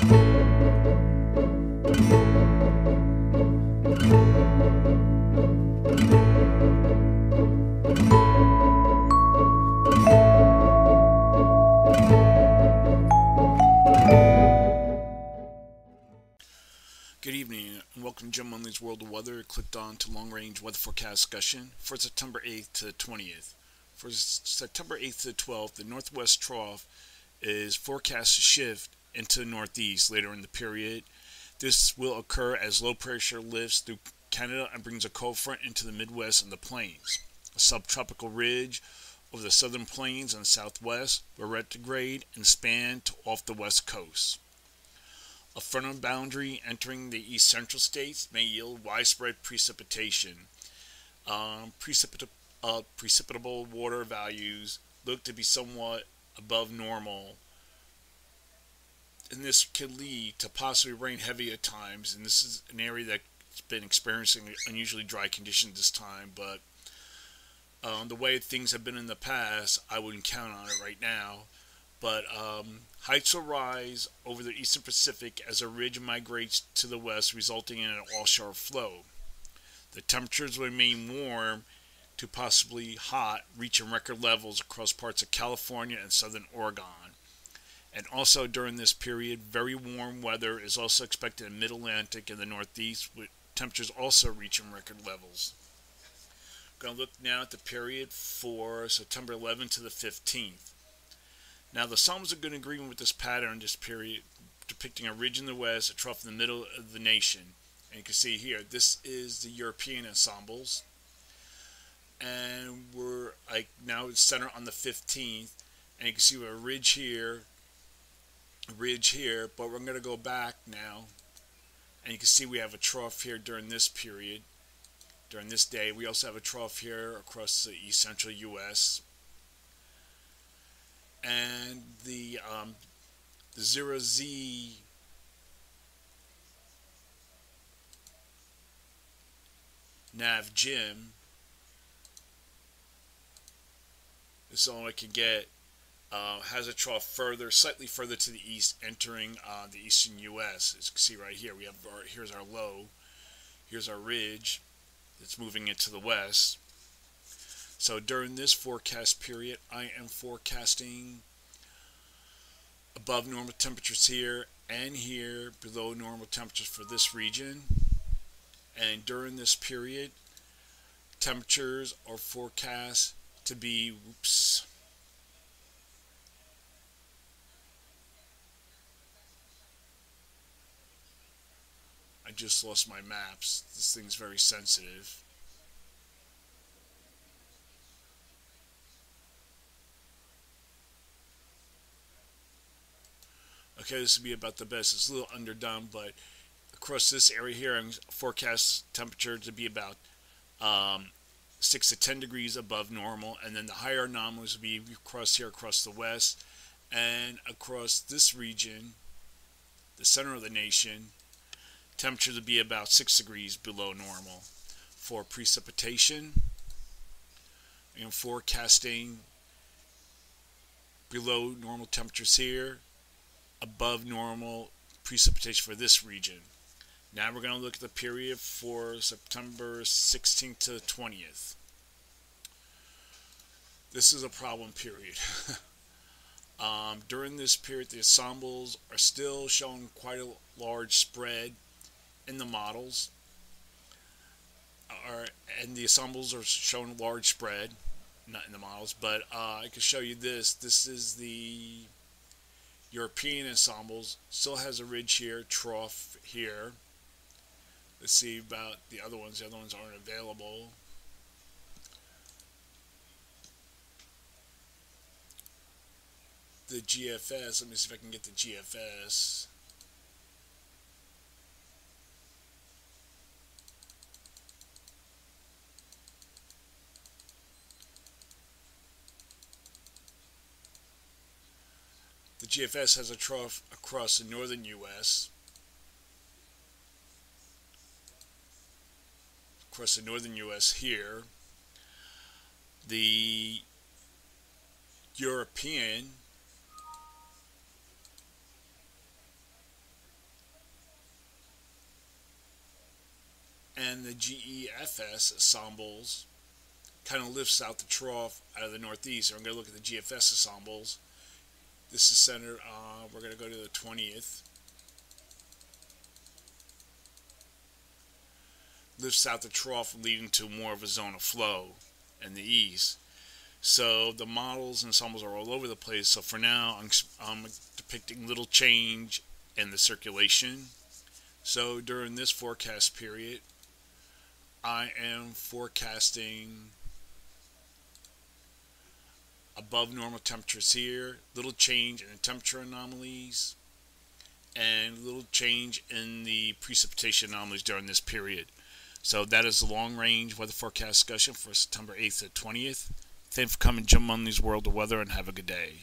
Good evening and welcome to Jim Munley's World of Weather. Clicked on to long range weather forecast discussion for September 8th to 20th. For September 8th to 12th, the northwest trough is forecast to shift into the northeast later in the period. This will occur as low pressure lifts through Canada and brings a cold front into the Midwest and the plains. A subtropical ridge over the southern plains and southwest will retrograde and span to off the west coast. A frontal boundary entering the east central states may yield widespread precipitation. Precipitable water values look to be somewhat above normal, and this can lead to possibly rain heavy at times. And this is an area that's been experiencing unusually dry conditions this time, but the way things have been in the past, I wouldn't count on it right now. But heights will rise over the eastern Pacific as a ridge migrates to the west, resulting in an offshore flow. The temperatures will remain warm to possibly hot, reaching record levels across parts of California and southern Oregon. And also during this period, very warm weather is also expected in the mid-Atlantic and the Northeast, with temperatures also reaching record levels. I'm going to look now at the period for September 11th to the 15th. Now, the Psalms are good in agreement with this pattern, this period, depicting a ridge in the west, a trough in the middle of the nation. And you can see here, this is the European ensembles. And we're now it's centered on the 15th. And you can see we have a ridge here, but we're going to go back now. And you can see we have a trough here during this period, during this day. We also have a trough here across the east central U.S. And the 0Z Nav Jim, this is all I can get, has a trough slightly further to the east, entering the eastern U.S. As you can see right here, we have here's our low, here's our ridge that's moving into the west. So during this forecast period, I am forecasting above normal temperatures here and here, below normal temperatures for this region. And during this period, temperatures are forecast to be, I just lost my maps. This thing's very sensitive. Okay, this would be about the best. It's a little underdone, but across this area here, I'm forecast temperature to be about 6 to 10 degrees above normal, and then the higher anomalies will be across here, across the west, and across this region, the center of the nation, temperature to be about 6 degrees below normal. For precipitation, I'm forecasting below normal temperatures here, above normal precipitation for this region. Now we're going to look at the period for September 16th to 20th. This is a problem period. During this period, the ensembles are still showing quite a large spread in the models. And the ensembles are showing a large spread, not in the models, but I can show you this. This is the European ensembles, still has a ridge here, trough here. Let's see about the other ones. The other ones aren't available. The GFS, let me see if I can get the GFS. The GFS has a trough across the northern U.S. Across the northern U.S. here. The European and the GEFS ensembles kind of lifts out the trough out of the northeast. So I'm going to look at the GFS ensembles. This is centered, we're going to go to the 20th. Lifts out the trough, leading to more of a zone of flow in the east. So the models and ensembles are all over the place. So for now, I'm depicting little change in the circulation. So during this forecast period, I am forecasting above normal temperatures here, little change in the temperature anomalies, and little change in the precipitation anomalies during this period. So that is the long range weather forecast discussion for September 8th to 20th. Thanks for coming, Jim Munley's World of Weather, and have a good day.